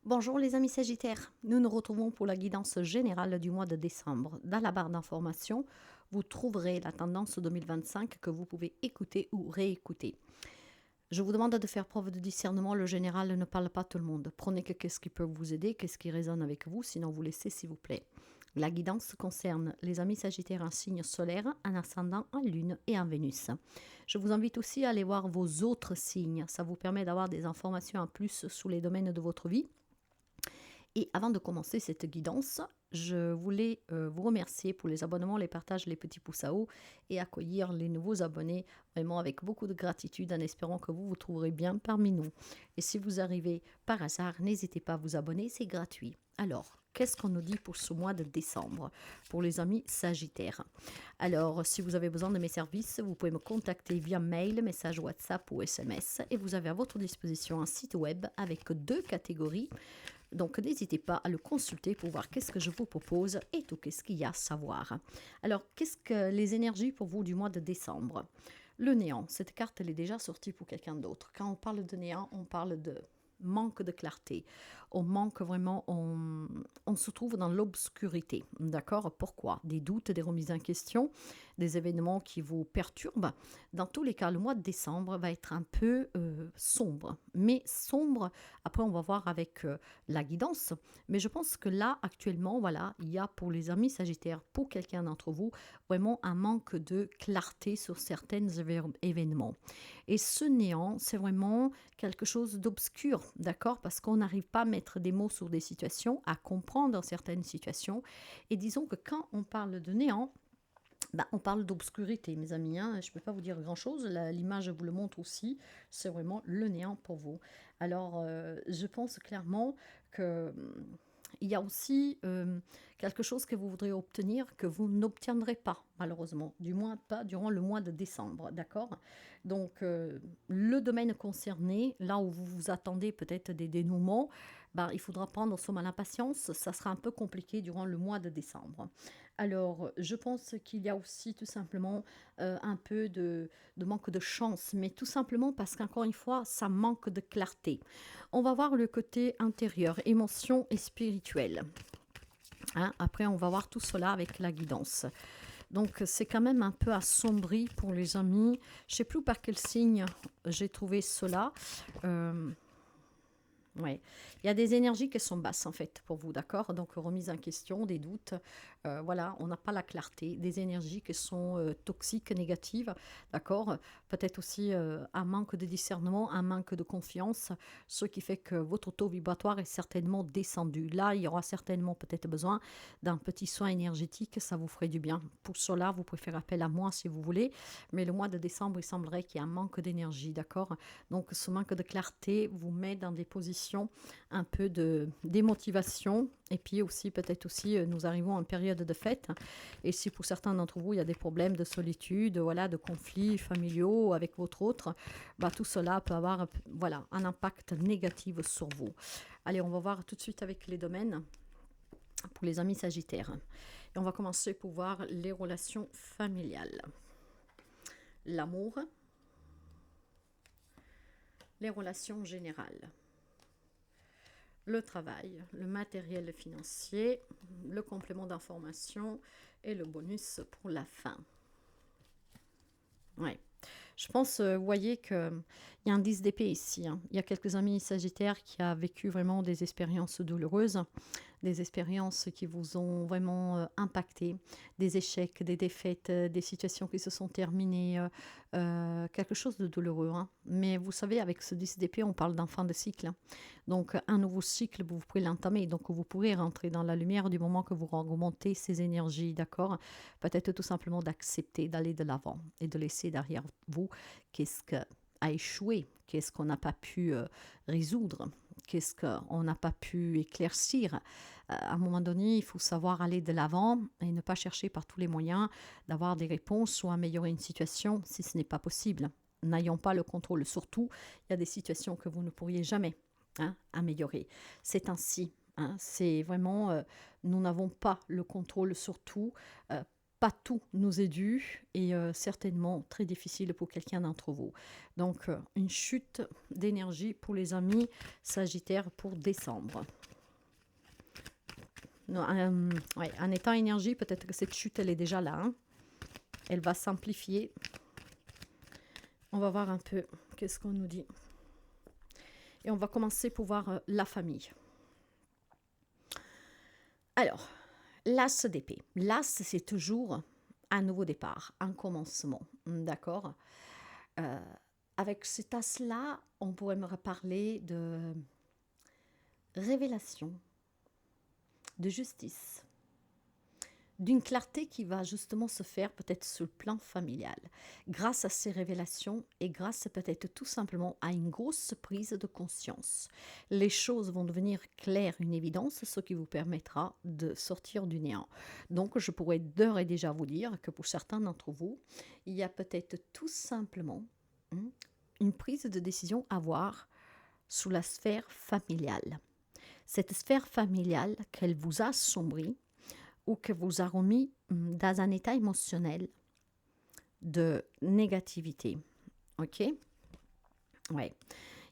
Bonjour les amis Sagittaires, nous nous retrouvons pour la guidance générale du mois de décembre. Dans la barre d'informations, vous trouverez la tendance 2025 que vous pouvez écouter ou réécouter. Je vous demande de faire preuve de discernement, le général ne parle pas tout le monde. Prenez que qu'est-ce qui peut vous aider, qu'est-ce qui résonne avec vous, sinon vous laissez s'il vous plaît. La guidance concerne les amis Sagittaires en signe solaire, en ascendant, en lune et en Vénus. Je vous invite aussi à aller voir vos autres signes, ça vous permet d'avoir des informations en plus sur les domaines de votre vie. Et avant de commencer cette guidance, je voulais vous remercier pour les abonnements, les partages, les petits pouces à haut et accueillir les nouveaux abonnés vraiment avec beaucoup de gratitude en espérant que vous vous trouverez bien parmi nous. Et si vous arrivez par hasard, n'hésitez pas à vous abonner, c'est gratuit. Alors, qu'est-ce qu'on nous dit pour ce mois de décembre pour les amis Sagittaires? Alors, si vous avez besoin de mes services, vous pouvez me contacter via mail, message WhatsApp ou SMS et vous avez à votre disposition un site web avec 2 catégories. Donc, n'hésitez pas à le consulter pour voir qu'est-ce que je vous propose et tout qu'est-ce qu'il y a à savoir. Alors, qu'est-ce que les énergies pour vous du mois de décembre? Le néant, cette carte, elle est déjà sortie pour quelqu'un d'autre. Quand on parle de néant, on parle de manque de clarté. On manque vraiment, on se trouve dans l'obscurité. D'accord? Pourquoi? Des doutes, des remises en question, des événements qui vous perturbent. Dans tous les cas, le mois de décembre va être un peu sombre. Mais sombre, après on va voir avec la guidance. Mais je pense que là, actuellement, voilà, il y a pour les amis Sagittaires, pour quelqu'un d'entre vous, vraiment un manque de clarté sur certains événements. Et ce néant, c'est vraiment quelque chose d'obscur, d'accord? Parce qu'on n'arrive pas à mettre des mots sur des situations, à comprendre certaines situations. Et disons que quand on parle de néant, on parle d'obscurité, mes amis. Hein. Je ne peux pas vous dire grand-chose. L'image vous le montre aussi. C'est vraiment le néant pour vous. Alors, je pense clairement que il y a aussi quelque chose que vous voudrez obtenir que vous n'obtiendrez pas, malheureusement. Du moins, pas durant le mois de décembre, d'accord? Donc, le domaine concerné, là où vous vous attendez peut-être des dénouements, il faudra prendre somme à l'impatience. Ça sera un peu compliqué durant le mois de décembre. Alors, je pense qu'il y a aussi tout simplement un peu de manque de chance, mais tout simplement parce qu'encore une fois, ça manque de clarté. On va voir le côté intérieur, émotion et spirituel. Hein, après, on va voir tout cela avec la guidance. Donc, c'est quand même un peu assombri pour les amis. Je ne sais plus par quel signe j'ai trouvé cela. Ouais. Il y a des énergies qui sont basses en fait pour vous, d'accord? Donc remise en question, des doutes, voilà, on n'a pas la clarté, des énergies qui sont toxiques, négatives, d'accord? Peut-être aussi un manque de discernement, un manque de confiance, ce qui fait que votre taux vibratoire est certainement descendu. Là, il y aura certainement peut-être besoin d'un petit soin énergétique, ça vous ferait du bien. Pour cela, vous pouvez faire appel à moi si vous voulez, mais le mois de décembre, il semblerait qu'il y ait un manque d'énergie, d'accord? Donc ce manque de clarté vous met dans des positions un peu de démotivation et puis aussi peut-être aussi nous arrivons en période de fête et si pour certains d'entre vous il y a des problèmes de solitude, voilà, de conflits familiaux avec votre autre, tout cela peut avoir voilà un impact négatif sur vous. Allez, on va voir tout de suite avec les domaines pour les amis Sagittaires et on va commencer pour voir les relations familiales, l'amour, les relations générales, le travail, le matériel financier, le complément d'information et le bonus pour la fin. Ouais. Je pense, vous voyez qu'il y a un 10 d'épée ici. Hein. Il y a quelques amis sagittaires qui ont vécu vraiment des expériences douloureuses, des expériences qui vous ont vraiment impacté, des échecs, des défaites, des situations qui se sont terminées, quelque chose de douloureux. Hein. Mais vous savez, avec ce 10 d'épée, on parle d'un fin de cycle. Donc, un nouveau cycle, vous pouvez l'entamer. Donc, vous pourrez rentrer dans la lumière du moment que vous remontez ces énergies, d'accord? Peut-être tout simplement d'accepter d'aller de l'avant et de laisser derrière vous qu'est-ce qui a échoué, qu'est-ce qu'on n'a pas pu résoudre, qu'est-ce qu'on n'a pas pu éclaircir. À un moment donné, il faut savoir aller de l'avant et ne pas chercher par tous les moyens d'avoir des réponses ou améliorer une situation si ce n'est pas possible. N'ayons pas le contrôle. Surtout, il y a des situations que vous ne pourriez jamais améliorer. C'est ainsi. Hein, c'est vraiment, nous n'avons pas le contrôle sur tout. pas tout nous est dû et certainement très difficile pour quelqu'un d'entre vous. Donc, une chute d'énergie pour les amis Sagittaires pour décembre. Non, ouais, en étant énergie, peut-être que cette chute, elle est déjà là. Hein. Elle va s'amplifier. On va voir un peu qu'est-ce qu'on nous dit. Et on va commencer pour voir la famille. Alors, l'as d'épée. L'as, c'est toujours un nouveau départ, un commencement. D'accord. Avec cet as-là, on pourrait me reparler de révélation, de justice, d'une clarté qui va justement se faire peut-être sur le plan familial, grâce à ces révélations et grâce peut-être tout simplement à une grosse prise de conscience. Les choses vont devenir claires, une évidence, ce qui vous permettra de sortir du néant. Donc je pourrais d'ores et déjà vous dire que pour certains d'entre vous, il y a peut-être tout simplement une prise de décision à voir sous la sphère familiale. Cette sphère familiale qu'elle vous a assombrie, ou que vous a remis dans un état émotionnel de négativité. OK? Ouais.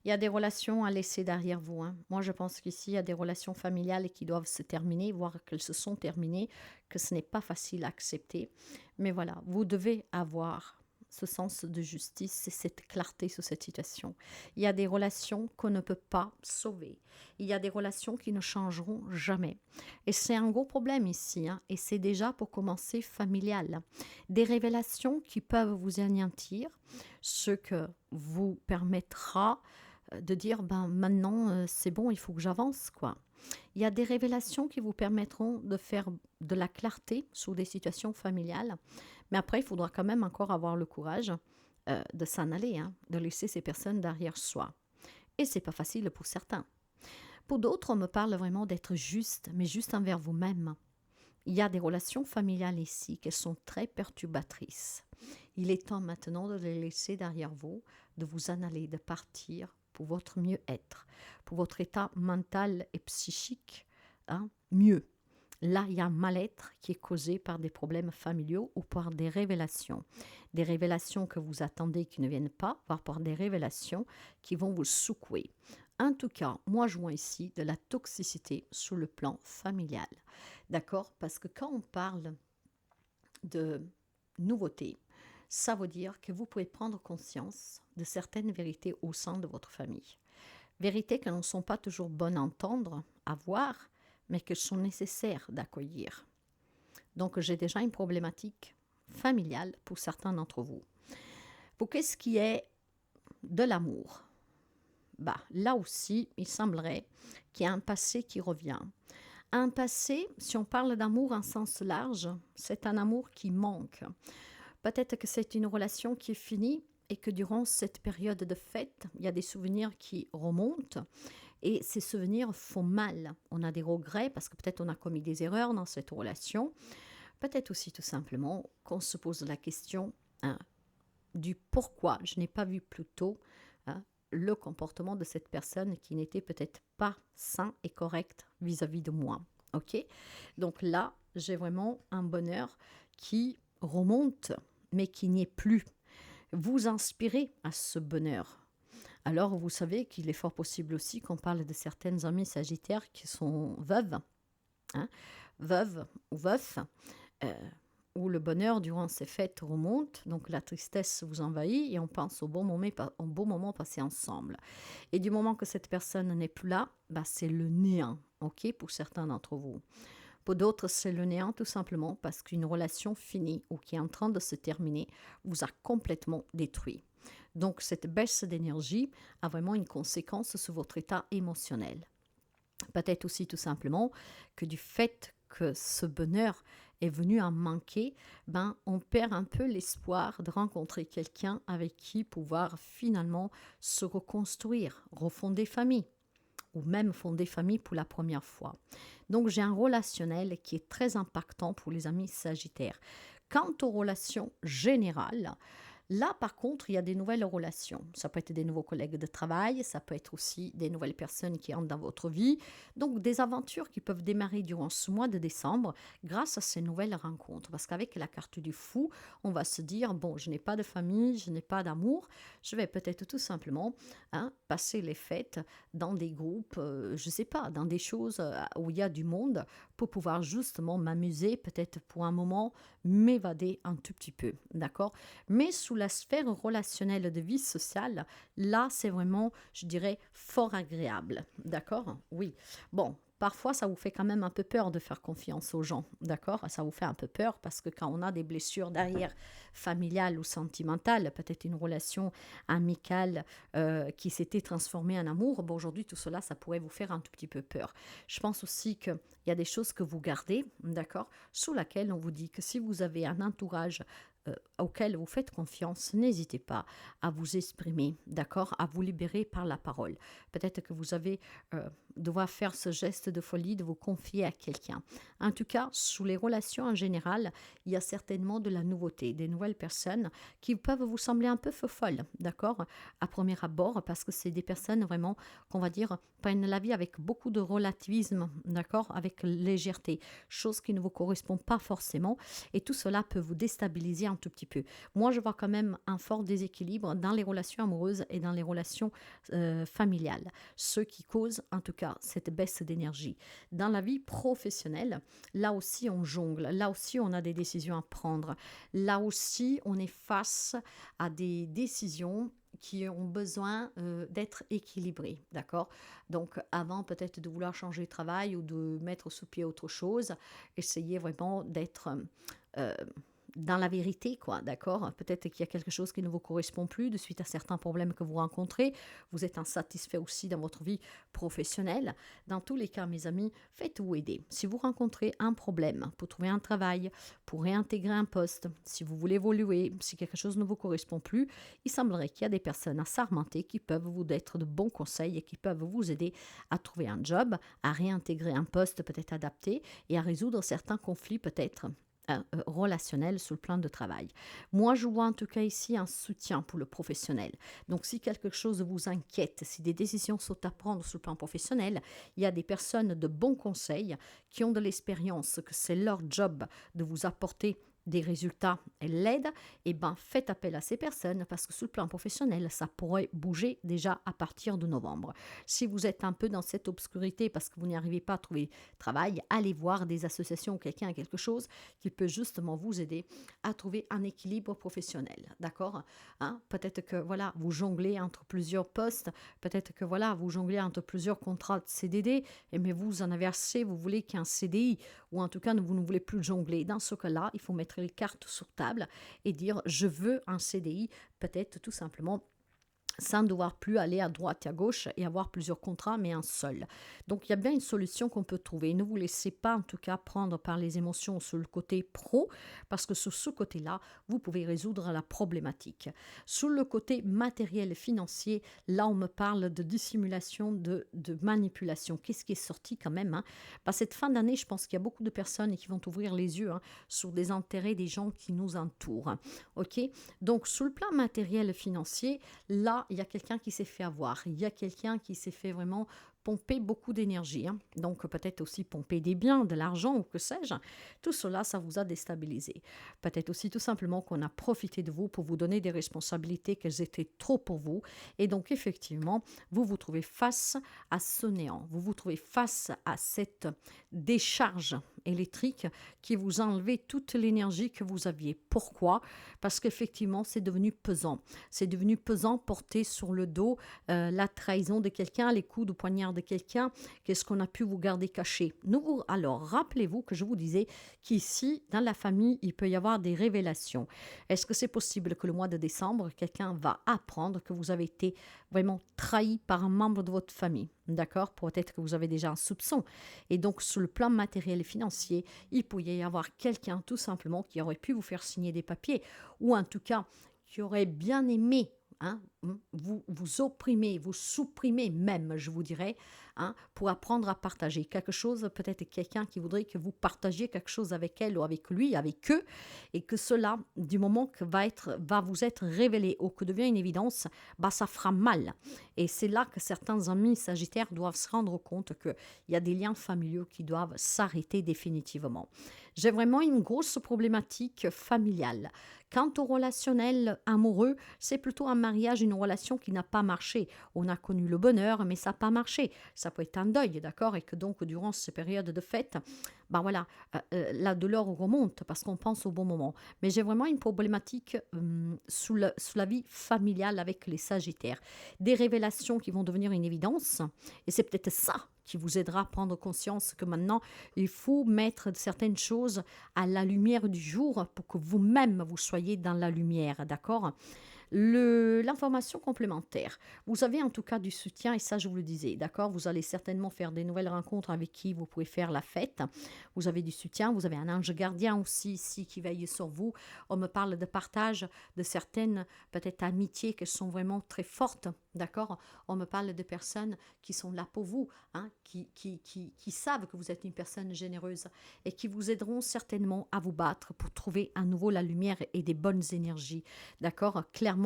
Il y a des relations à laisser derrière vous. Hein. Moi, je pense qu'ici, il y a des relations familiales qui doivent se terminer, voire qu'elles se sont terminées, que ce n'est pas facile à accepter. Mais voilà, vous devez avoir ce sens de justice et cette clarté sur cette situation. Il y a des relations qu'on ne peut pas sauver. Il y a des relations qui ne changeront jamais. Et c'est un gros problème ici, hein, et c'est déjà pour commencer familial. Des révélations qui peuvent vous anéantir, ce que vous permettra de dire, ben maintenant c'est bon, il faut que j'avance, quoi. Il y a des révélations qui vous permettront de faire de la clarté sur des situations familiales. Mais après, il faudra quand même encore avoir le courage de s'en aller, hein, de laisser ces personnes derrière soi. Et c'est pas facile pour certains. Pour d'autres, on me parle vraiment d'être juste, mais juste envers vous-même. Il y a des relations familiales ici qui sont très perturbatrices. Il est temps maintenant de les laisser derrière vous, de vous en aller, de partir pour votre mieux-être, pour votre état mental et psychique, hein, mieux. Là, il y a un mal-être qui est causé par des problèmes familiaux ou par des révélations. Des révélations que vous attendez qui ne viennent pas, voire par des révélations qui vont vous secouer. En tout cas, moi, je vois ici de la toxicité sur le plan familial. D'accord? Parce que quand on parle de nouveauté, ça veut dire que vous pouvez prendre conscience de certaines vérités au sein de votre famille. Vérités qui ne sont pas toujours bonnes à entendre, à voir, mais qui sont nécessaires d'accueillir. Donc, j'ai déjà une problématique familiale pour certains d'entre vous. Pour qu'est-ce qui est de l'amour? Là aussi, il semblerait qu'il y a un passé qui revient. Un passé, si on parle d'amour en sens large, c'est un amour qui manque. Peut-être que c'est une relation qui est finie et que durant cette période de fête, il y a des souvenirs qui remontent et ces souvenirs font mal. On a des regrets parce que peut-être on a commis des erreurs dans cette relation. Peut-être aussi tout simplement qu'on se pose la question du pourquoi je n'ai pas vu plus tôt le comportement de cette personne qui n'était peut-être pas sain et correct vis-à-vis de moi. Ok? Donc là, j'ai vraiment un bonheur qui remonte, mais qui n'y est plus. Vous inspirez à ce bonheur. Alors, vous savez qu'il est fort possible aussi qu'on parle de certaines amies sagittaires qui sont veuves, hein, veuves ou veufs, où le bonheur durant ces fêtes remonte, donc la tristesse vous envahit et on pense au bon moment passé ensemble. Et du moment que cette personne n'est plus là, c'est le néant, ok, pour certains d'entre vous. Pour d'autres, c'est le néant tout simplement parce qu'une relation finie ou qui est en train de se terminer vous a complètement détruit. Donc cette baisse d'énergie a vraiment une conséquence sur votre état émotionnel. Peut-être aussi tout simplement que du fait que ce bonheur est venu à manquer, on perd un peu l'espoir de rencontrer quelqu'un avec qui pouvoir finalement se reconstruire, refonder famille, ou même fonder famille pour la première fois. Donc j'ai un relationnel qui est très impactant pour les amis sagittaires. Quant aux relations générales, Là, par contre, il y a des nouvelles relations. Ça peut être des nouveaux collègues de travail, ça peut être aussi des nouvelles personnes qui entrent dans votre vie. Donc, des aventures qui peuvent démarrer durant ce mois de décembre grâce à ces nouvelles rencontres. Parce qu'avec la carte du fou, on va se dire, bon, je n'ai pas de famille, je n'ai pas d'amour, je vais peut-être tout simplement passer les fêtes dans des groupes, je ne sais pas, dans des choses où il y a du monde pour pouvoir justement m'amuser, peut-être pour un moment, m'évader un tout petit peu, d'accord? Mais sous la sphère relationnelle de vie sociale, là, c'est vraiment, je dirais, fort agréable, d'accord? Oui. Bon, parfois, ça vous fait quand même un peu peur de faire confiance aux gens, d'accord? Ça vous fait un peu peur parce que quand on a des blessures derrière, familiales ou sentimentales, peut-être une relation amicale qui s'était transformée en amour, bon, aujourd'hui, tout cela, ça pourrait vous faire un tout petit peu peur. Je pense aussi qu'il y a des choses que vous gardez, d'accord, sous laquelle on vous dit que si vous avez un entourage auquel vous faites confiance, n'hésitez pas à vous exprimer, d'accord, à vous libérer par la parole. Peut-être que vous avez devoir faire ce geste de folie de vous confier à quelqu'un. En tout cas, sous les relations en général, il y a certainement de la nouveauté, des nouvelles personnes qui peuvent vous sembler un peu folles, d'accord, à premier abord, parce que c'est des personnes vraiment, qu'on va dire, prennent la vie avec beaucoup de relativisme, d'accord, avec légèreté, chose qui ne vous correspond pas forcément, et tout cela peut vous déstabiliser un tout petit peu. Moi, je vois quand même un fort déséquilibre dans les relations amoureuses et dans les relations familiales, ce qui cause en tout cas cette baisse d'énergie. Dans la vie professionnelle, là aussi on jongle, là aussi on a des décisions à prendre, là aussi on est face à des décisions qui ont besoin d'être équilibrées, d'accord? Donc avant peut-être de vouloir changer de travail ou de mettre sous pied autre chose, essayez vraiment d'être euh, dans la vérité, quoi, d'accord? Peut-être qu'il y a quelque chose qui ne vous correspond plus de suite à certains problèmes que vous rencontrez. Vous êtes insatisfait aussi dans votre vie professionnelle. Dans tous les cas, mes amis, faites-vous aider. Si vous rencontrez un problème pour trouver un travail, pour réintégrer un poste, si vous voulez évoluer, si quelque chose ne vous correspond plus, il semblerait qu'il y a des personnes assermentées qui peuvent vous être de bons conseils et qui peuvent vous aider à trouver un job, à réintégrer un poste peut-être adapté et à résoudre certains conflits peut-être relationnel sur le plan de travail. Moi, je vois en tout cas ici un soutien pour le professionnel. Donc, si quelque chose vous inquiète, si des décisions sont à prendre sur le plan professionnel, il y a des personnes de bons conseils qui ont de l'expérience, que c'est leur job de vous apporter des résultats et l'aide, et ben faites appel à ces personnes parce que sur le plan professionnel, ça pourrait bouger déjà à partir de novembre. Si vous êtes un peu dans cette obscurité parce que vous n'y arrivez pas à trouver travail, allez voir des associations ou quelqu'un a quelque chose qui peut justement vous aider à trouver un équilibre professionnel, d'accord? Peut-être que voilà, vous jonglez entre plusieurs postes, peut-être que voilà, vous jonglez entre plusieurs contrats de CDD, mais vous en avez assez, vous voulez qu'un CDI, ou en tout cas vous ne voulez plus jongler. Dans ce cas-là, il faut mettre les cartes sur table et dire je veux un CDI, peut-être tout simplement sans devoir plus aller à droite et à gauche et avoir plusieurs contrats, mais un seul. Donc, il y a bien une solution qu'on peut trouver. Ne vous laissez pas, en tout cas, prendre par les émotions sur le côté pro, parce que sur ce côté-là, vous pouvez résoudre la problématique. Sur le côté matériel et financier, là, on me parle de dissimulation, de manipulation. Qu'est-ce qui est sorti quand même Cette fin d'année, je pense qu'il y a beaucoup de personnes qui vont ouvrir les yeux sur des intérêts des gens qui nous entourent. OK? Donc, sur le plan matériel et financier, là, il y a quelqu'un qui s'est fait avoir, il y a quelqu'un qui s'est fait vraiment pomper beaucoup d'énergie, donc peut-être aussi pomper des biens, de l'argent ou que sais-je. Tout cela, ça vous a déstabilisé. Peut-être aussi tout simplement qu'on a profité de vous pour vous donner des responsabilités qu'elles étaient trop pour vous. Et donc effectivement, vous vous trouvez face à ce néant. Vous vous trouvez face à cette décharge électrique qui vous a enlevé toute l'énergie que vous aviez. Pourquoi? Parce qu'effectivement, c'est devenu pesant. C'est devenu pesant porter sur le dos la trahison de quelqu'un, les coups de poignard de quelqu'un, qu'est-ce qu'on a pu vous garder caché. Alors, rappelez-vous que je vous disais qu'ici, dans la famille, il peut y avoir des révélations. Est-ce que c'est possible que le mois de décembre, quelqu'un va apprendre que vous avez été vraiment trahi par un membre de votre famille? D'accord? Peut-être que vous avez déjà un soupçon. Et donc, sur le plan matériel et financier, il pourrait y avoir quelqu'un tout simplement qui aurait pu vous faire signer des papiers ou en tout cas qui aurait bien aimé vous opprimez, vous supprimez même, je vous dirais, pour apprendre à partager quelque chose, peut-être quelqu'un qui voudrait que vous partagiez quelque chose avec elle ou avec lui, avec eux, et que cela, du moment que va vous être révélé ou que devient une évidence, ça fera mal. Et c'est là que certains amis sagittaires doivent se rendre compte qu'il y a des liens familiaux qui doivent s'arrêter définitivement. J'ai vraiment une grosse problématique familiale. Quant au relationnel amoureux, c'est plutôt un mariage, une relation qui n'a pas marché. On a connu le bonheur, mais ça n'a pas marché. Ça peut être un deuil, d'accord? Et que donc, durant ces périodes de fête, voilà, la douleur remonte parce qu'on pense au bon moment. Mais j'ai vraiment une problématique sous la vie familiale avec les Sagittaires. Des révélations qui vont devenir une évidence. Et c'est peut-être ça qui vous aidera à prendre conscience que maintenant, il faut mettre certaines choses à la lumière du jour pour que vous-même, vous soyez dans la lumière, d'accord? L'information complémentaire. Vous avez en tout cas du soutien, et ça je vous le disais, d'accord? Vous allez certainement faire des nouvelles rencontres avec qui vous pouvez faire la fête. Vous avez du soutien, vous avez un ange gardien aussi ici qui veille sur vous. On me parle de partage de certaines peut-être amitiés qui sont vraiment très fortes, d'accord? On me parle de personnes qui sont là pour vous, qui savent que vous êtes une personne généreuse et qui vous aideront certainement à vous battre pour trouver à nouveau la lumière et des bonnes énergies, d'accord? Clairement,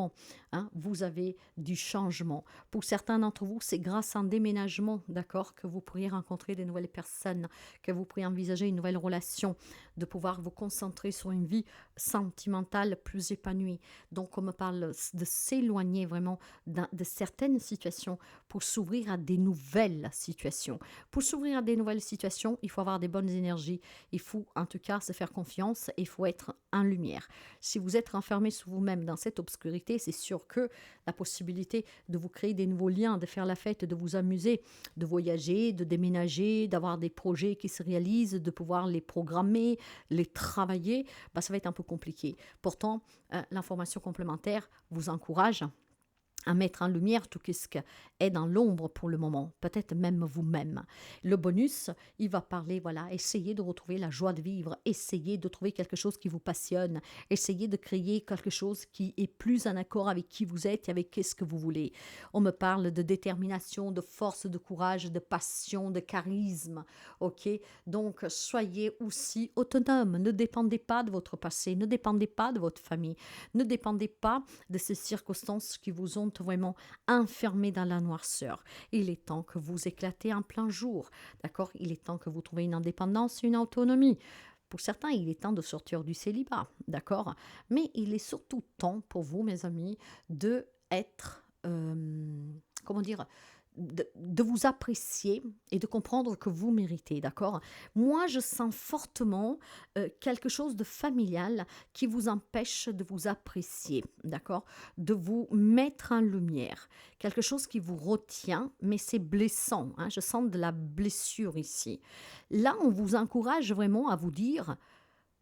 vous avez du changement. Pour certains d'entre vous, c'est grâce à un déménagement, d'accord, que vous pourriez rencontrer de nouvelles personnes, que vous pourriez envisager une nouvelle relation, de pouvoir vous concentrer sur une vie sentimentale plus épanouie. Donc, on me parle de s'éloigner vraiment de certaines situations pour s'ouvrir à des nouvelles situations. Pour s'ouvrir à des nouvelles situations, il faut avoir des bonnes énergies. Il faut, en tout cas, se faire confiance et il faut être en lumière. Si vous êtes renfermé sur vous-même dans cette obscurité, c'est sûr que la possibilité de vous créer des nouveaux liens, de faire la fête, de vous amuser, de voyager, de déménager, d'avoir des projets qui se réalisent, de pouvoir les programmer, les travailler, ça va être un peu compliqué. Pourtant, l'information complémentaire vous encourage à mettre en lumière tout ce qui est dans l'ombre pour le moment, peut-être même vous-même. Le bonus, il va parler, voilà, essayez de retrouver la joie de vivre, essayez de trouver quelque chose qui vous passionne, essayez de créer quelque chose qui est plus en accord avec qui vous êtes et avec ce que vous voulez. On me parle de détermination, de force, de courage, de passion, de charisme, ok? Donc, soyez aussi autonome, ne dépendez pas de votre passé, ne dépendez pas de votre famille, ne dépendez pas de ces circonstances qui vous ont vraiment enfermé dans la noirceur. Il est temps que vous éclatez en plein jour, d'accord? Il est temps que vous trouviez une indépendance, une autonomie. Pour certains, il est temps de sortir du célibat, d'accord? Mais il est surtout temps pour vous, mes amis, de être, comment dire, de vous apprécier et de comprendre que vous méritez, d'accord? Moi, je sens fortement quelque chose de familial qui vous empêche de vous apprécier, d'accord? De vous mettre en lumière. Quelque chose qui vous retient, mais c'est blessant, je sens de la blessure ici. Là, on vous encourage vraiment à vous dire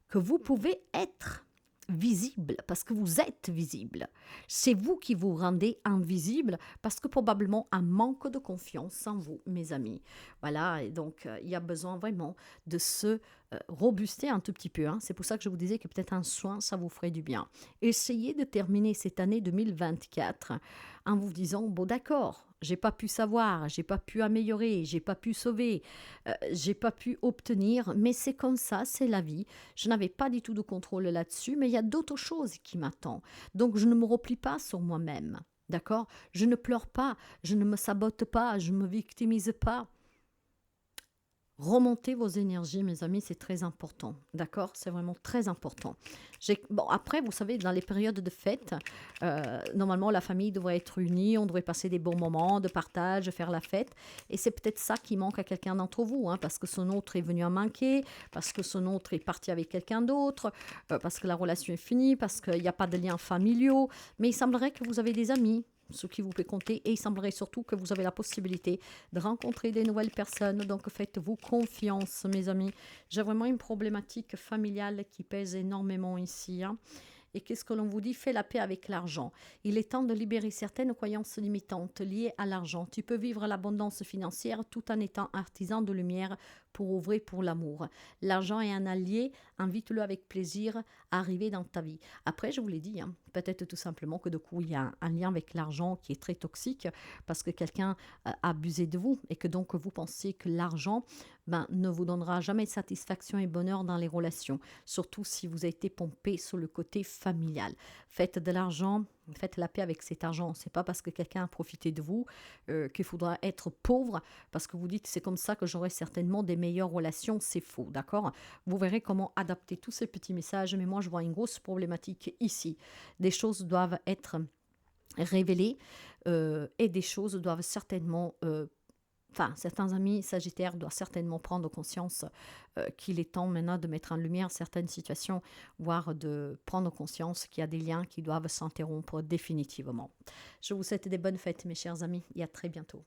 que vous pouvez être visible parce que vous êtes visible. C'est vous qui vous rendez invisible parce que probablement un manque de confiance en vous, mes amis. Voilà, et donc il y a besoin vraiment de se robuster un tout petit peu. C'est pour ça que je vous disais que peut-être un soin, ça vous ferait du bien. Essayez de terminer cette année 2024 en vous disant, bon d'accord, j'ai pas pu savoir, j'ai pas pu améliorer, j'ai pas pu sauver, j'ai pas pu obtenir, mais c'est comme ça, c'est la vie. Je n'avais pas du tout de contrôle là-dessus, mais il y a d'autres choses qui m'attendent. Donc je ne me replie pas sur moi-même, d'accord? Je ne pleure pas, je ne me sabote pas, je ne me victimise pas. Remontez vos énergies, mes amis, c'est très important, d'accord? C'est vraiment très important. Bon, après, vous savez, dans les périodes de fête, normalement, la famille devrait être unie, on devrait passer des bons moments de partage, faire la fête. Et c'est peut-être ça qui manque à quelqu'un d'entre vous, parce que son autre est venu en manquer, parce que son autre est parti avec quelqu'un d'autre, parce que la relation est finie, parce qu'il n'y a pas de liens familiaux. Mais il semblerait que vous avez des amis sur qui vous pouvez compter, et il semblerait surtout que vous avez la possibilité de rencontrer des nouvelles personnes, donc faites-vous confiance, mes amis. J'ai vraiment une problématique familiale qui pèse énormément ici, Et qu'est-ce que l'on vous dit? Fais la paix avec l'argent. Il est temps de libérer certaines croyances limitantes liées à l'argent. Tu peux vivre l'abondance financière tout en étant artisan de lumière pour ouvrir pour l'amour. L'argent est un allié, invite-le avec plaisir à arriver dans ta vie. Après, je vous l'ai dit, hein, peut-être tout simplement que de coup, il y a un lien avec l'argent qui est très toxique parce que quelqu'un a abusé de vous et que donc vous pensez que l'argent ne vous donnera jamais satisfaction et bonheur dans les relations, surtout si vous avez été pompé sur le côté familial. Faites de l'argent, faites la paix avec cet argent. C'est pas parce que quelqu'un a profité de vous qu'il faudra être pauvre parce que vous dites c'est comme ça que j'aurai certainement des meilleures relations. C'est faux, d'accord? Vous verrez comment adapter tous ces petits messages, mais moi je vois une grosse problématique ici. Des choses doivent être révélées et des choses doivent certainement certains amis sagittaires doivent certainement prendre conscience qu'il est temps maintenant de mettre en lumière certaines situations, voire de prendre conscience qu'il y a des liens qui doivent s'interrompre définitivement. Je vous souhaite des bonnes fêtes, mes chers amis, et à très bientôt.